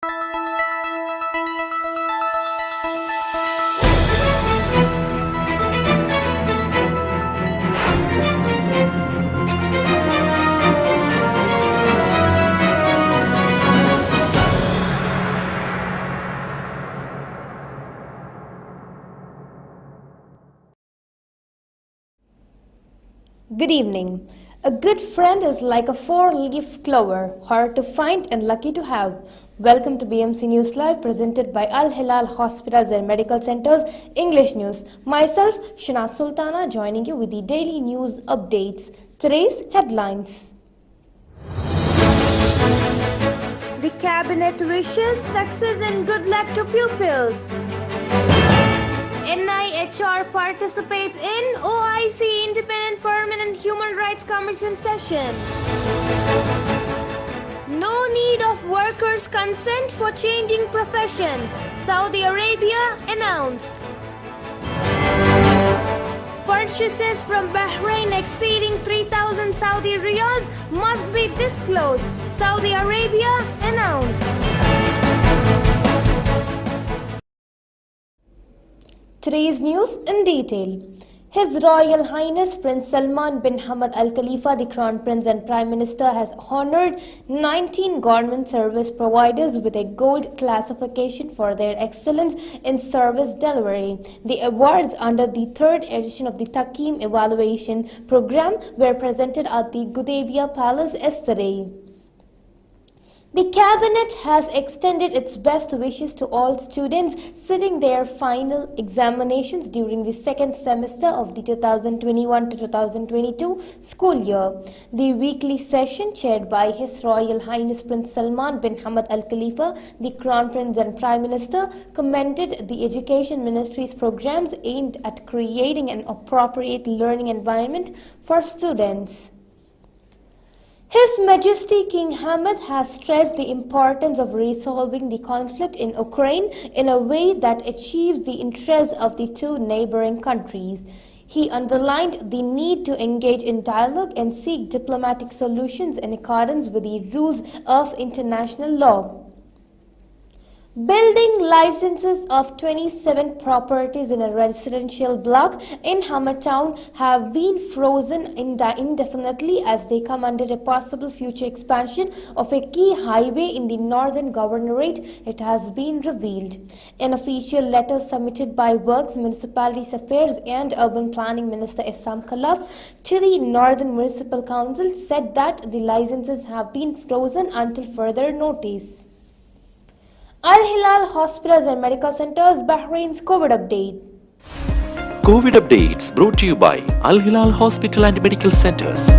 Good evening. A good friend is like a four-leaf clover, hard to find and lucky to have. Welcome to BMC News Live, presented by Al Hilal Hospitals and Medical Centers English News. Myself, Shana Sultana, joining you with the daily news updates. Today's headlines. The Cabinet wishes success and good luck to pupils. NIHR participates in OIC Independent Permanent Human Rights Commission session. No need of workers' consent for changing profession, Saudi Arabia announced. Purchases from Bahrain exceeding 3,000 Saudi riyals must be disclosed, Saudi Arabia announced. Today's news in detail. His Royal Highness Prince Salman bin Hamad Al Khalifa, the Crown Prince and Prime Minister, has honored 19 government service providers with a gold classification for their excellence in service delivery. The awards under the third edition of the Takim Evaluation Program were presented at the Gudaibiya Palace yesterday. The Cabinet has extended its best wishes to all students sitting their final examinations during the second semester of the 2021 to 2022 school year. The weekly session, chaired by His Royal Highness Prince Salman bin Hamad Al Khalifa, the Crown Prince and Prime Minister, commended the Education Ministry's programs aimed at creating an appropriate learning environment for students. His Majesty King Hamad has stressed the importance of resolving the conflict in Ukraine in a way that achieves the interests of the two neighboring countries. He underlined the need to engage in dialogue and seek diplomatic solutions in accordance with the rules of international law. Building licenses of 27 properties in a residential block in Hamad town have been frozen indefinitely as they come under a possible future expansion of a key highway in the northern governorate, it has been revealed. An official letter submitted by Works, Municipalities Affairs and Urban Planning Minister Essam Khalaf to the Northern Municipal Council said that the licenses have been frozen until further notice. Al Hilal Hospitals and Medical Centers Bahrain's COVID update. COVID updates brought to you by Al Hilal Hospital and Medical Centers.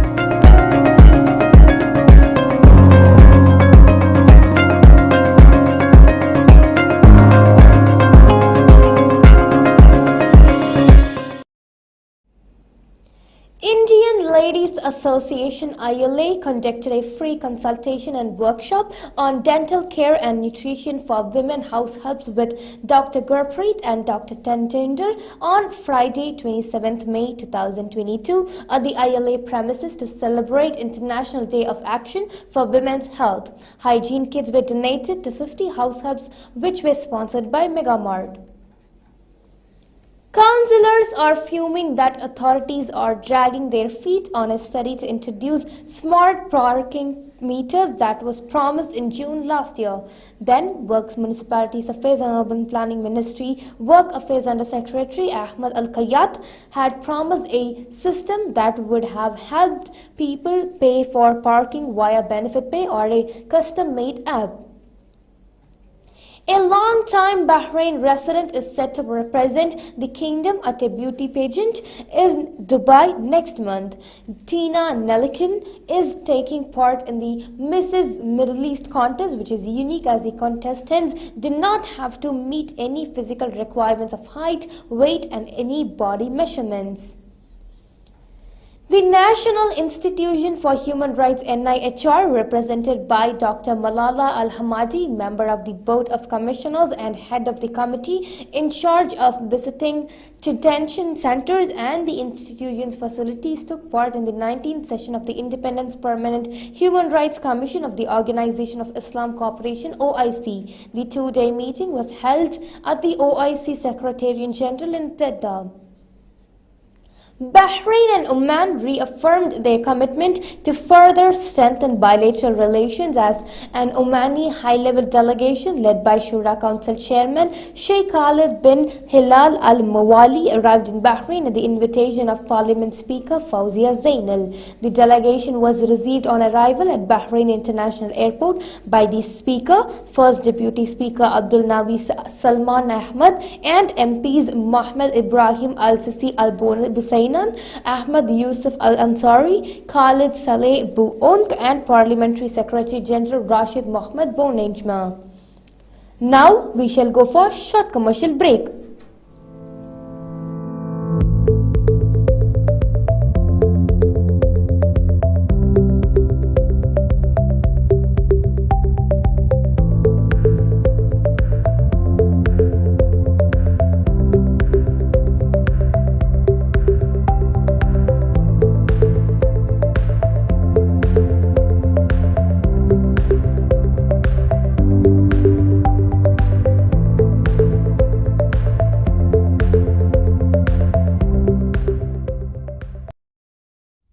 Indian Ladies Association ILA conducted a free consultation and workshop on dental care and nutrition for women house helps with Dr. Gurpreet and Dr. Tantender on Friday 27th May 2022 at the ILA premises to celebrate International Day of Action for Women's Health. Hygiene kits were donated to 50 house helps which were sponsored by Megamart. Councillors are fuming that authorities are dragging their feet on a study to introduce smart parking meters that was promised in June last year. Then, Works, Municipalities Affairs and Urban Planning Ministry Work Affairs Under Secretary Ahmed Al-Kayat had promised a system that would have helped people pay for parking via Benefit Pay or a custom-made app. A long-time Bahrain resident is set to represent the kingdom at a beauty pageant in Dubai next month. Tina Nelikin is taking part in the Mrs. Middle East contest, which is unique as the contestants did not have to meet any physical requirements of height, weight and any body measurements. The National Institution for Human Rights NIHR, represented by Dr. Malala Al-Hamadi, member of the Board of Commissioners and head of the committee in charge of visiting detention centers and the institution's facilities, took part in the 19th session of the Independence Permanent Human Rights Commission of the Organization of Islam Cooperation (OIC). The two-day meeting was held at the OIC Secretariat General in Jeddah. Bahrain and Oman reaffirmed their commitment to further strengthen bilateral relations as an Omani high-level delegation led by Shura Council Chairman Sheikh Khalid bin Hilal Al Mawali arrived in Bahrain at the invitation of Parliament Speaker Fawzia Zainal. The delegation was received on arrival at Bahrain International Airport by the Speaker, First Deputy Speaker Abdul Nabi Salman Ahmad, and MPs Mohammed Ibrahim Al Sisi Al Busainan, Ahmad Yusuf Al Ansari, Khalid Saleh Bouonk, and Parliamentary Secretary General Rashid Mohammed Bonejma. Now we shall go for a short commercial break.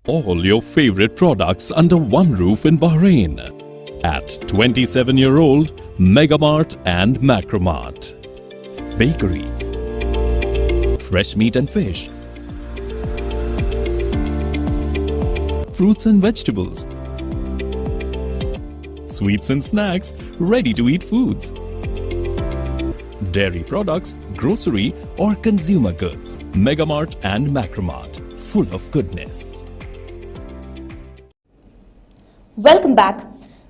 All your favorite products under one roof in Bahrain at 27-year-old Megamart and Macromart. Bakery, fresh meat and fish, fruits and vegetables, sweets and snacks, ready-to-eat foods, dairy products, grocery or consumer goods. Megamart and Macromart, full of goodness. Welcome back.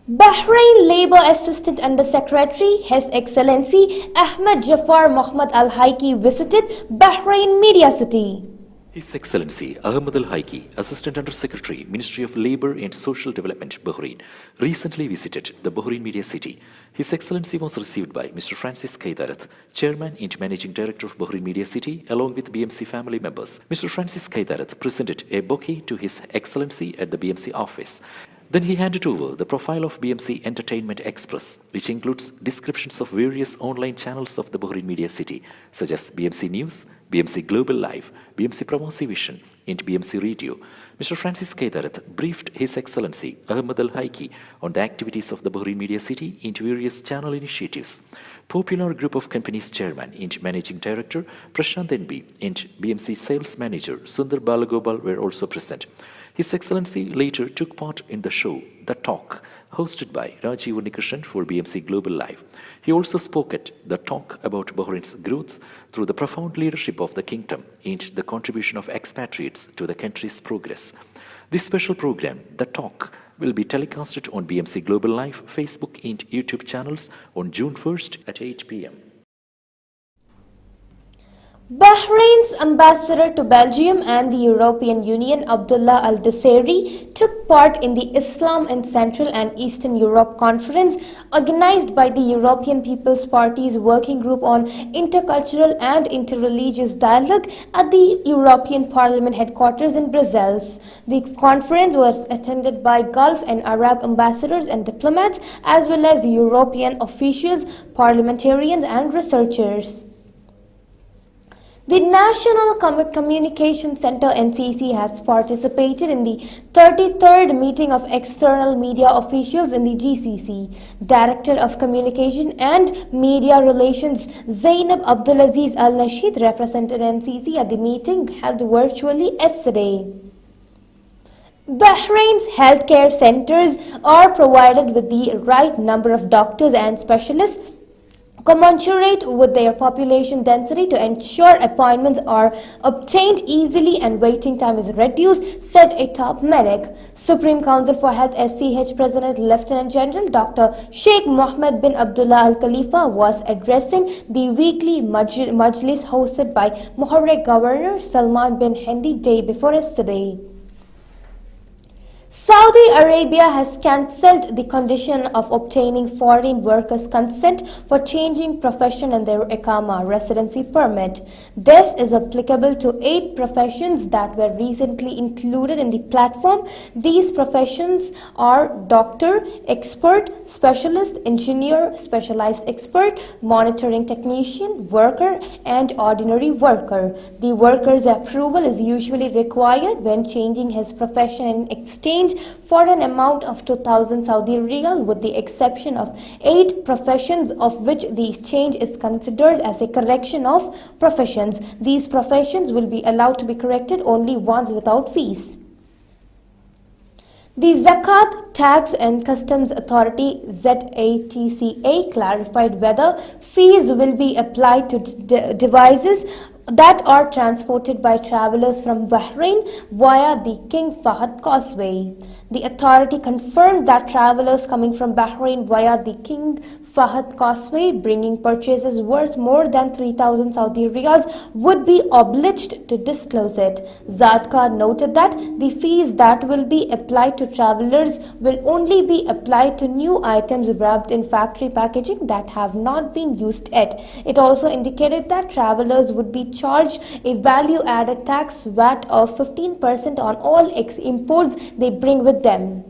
Bahrain Labour Assistant Under Secretary, His Excellency Ahmed Jafar Mohammed Al Haiki visited Bahrain Media City. His Excellency Ahmed Al Haiki, Assistant Under Secretary, Ministry of Labour and Social Development, Bahrain, recently visited the Bahrain Media City. His Excellency was received by Mr. Francis Kaidarat, Chairman and Managing Director of Bahrain Media City, along with BMC family members. Mr. Francis Kaidarat presented a bouquet to His Excellency at the BMC office. Then he handed over the profile of BMC Entertainment Express, which includes descriptions of various online channels of the Bahrain Media City, such as BMC News, BMC Global Live, BMC Pramasi Vision, and BMC Radio. Mr. Francis Kaidarat briefed His Excellency Ahmed Al Haiki on the activities of the Bahrain Media City and various channel initiatives. Popular Group of Companies Chairman and Managing Director Prashant NB and BMC Sales Manager Sundar Balagopal were also present. His Excellency later took part in the show The Talk, hosted by Rajiv Unnikrishan for BMC Global Live. He also spoke at The Talk about Bahrain's growth through the profound leadership of the kingdom and the contribution of expatriates to the country's progress. This special program, The Talk, will be telecasted on BMC Global Live, Facebook and YouTube channels on June 1st at 8 p.m. Bahrain's ambassador to Belgium and the European Union, Abdullah Al-Dussairi, took part in the Islam in Central and Eastern Europe conference organized by the European People's Party's Working Group on Intercultural and Interreligious Dialogue at the European Parliament headquarters in Brussels. The conference was attended by Gulf and Arab ambassadors and diplomats, as well as European officials, parliamentarians, and researchers. The National Communication Center (NCC) has participated in the 33rd meeting of external media officials in the GCC. Director of Communication and Media Relations Zainab Abdulaziz Al Nasheed represented NCC at the meeting held virtually yesterday. Bahrain's healthcare centers are provided with the right number of doctors and specialists commensurate with their population density to ensure appointments are obtained easily and waiting time is reduced, said a top medic. Supreme Council for Health SCH President Lieutenant General Dr. Sheikh Mohammed bin Abdullah Al Khalifa was addressing the weekly Majlis hosted by Muharrek Governor Salman bin Hendi day before yesterday. Saudi Arabia has cancelled the condition of obtaining foreign workers' consent for changing profession in their Iqama residency permit. This is applicable to 8 professions that were recently included in the platform. These professions are doctor, expert, specialist, engineer, specialized expert, monitoring technician, worker, and ordinary worker. The worker's approval is usually required when changing his profession in exchange for an amount of 2,000 Saudi riyal, with the exception of 8 professions of which the change is considered as a correction of professions. These professions will be allowed to be corrected only once without fees. The Zakat Tax and Customs Authority ZATCA clarified whether fees will be applied to devices that are transported by travelers from Bahrain via the King Fahd Causeway. The authority confirmed that travelers coming from Bahrain via the King Fahd Causeway bringing purchases worth more than 3,000 Saudi riyals would be obliged to disclose it. Zatka noted that the fees that will be applied to travelers will only be applied to new items wrapped in factory packaging that have not been used yet. It also indicated that travelers would be charged a value-added tax VAT of 15% on all imports they bring with them.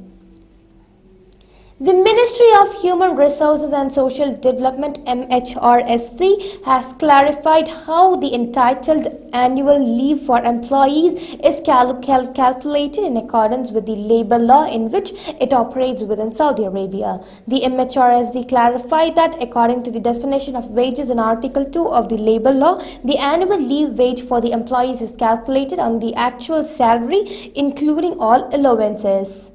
The Ministry of Human Resources and Social Development MHRSC has clarified how the entitled annual leave for employees is calculated in accordance with the labor law in which it operates within Saudi Arabia. The MHRSC clarified that according to the definition of wages in Article 2 of the labor law, the annual leave wage for the employees is calculated on the actual salary, including all allowances.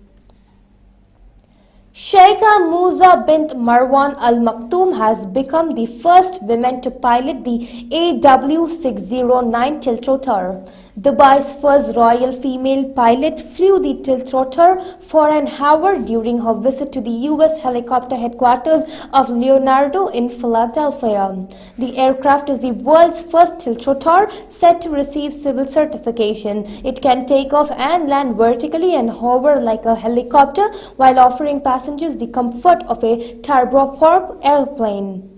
Sheikha Musa bint Marwan Al Maktoum has become the first woman to pilot the AW609 tiltrotor. Dubai's first royal female pilot flew the tiltrotor for an hour during her visit to the US helicopter headquarters of Leonardo in Philadelphia. The aircraft is the world's first tiltrotor set to receive civil certification. It can take off and land vertically and hover like a helicopter while offering passengers the comfort of a turboprop airplane.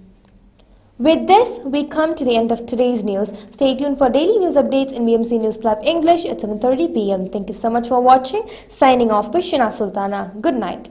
With this, we come to the end of today's news. Stay tuned for daily news updates in BMC News Club English at 7:30 p.m. Thank you so much for watching. Signing off by Shina Sultana. Good night.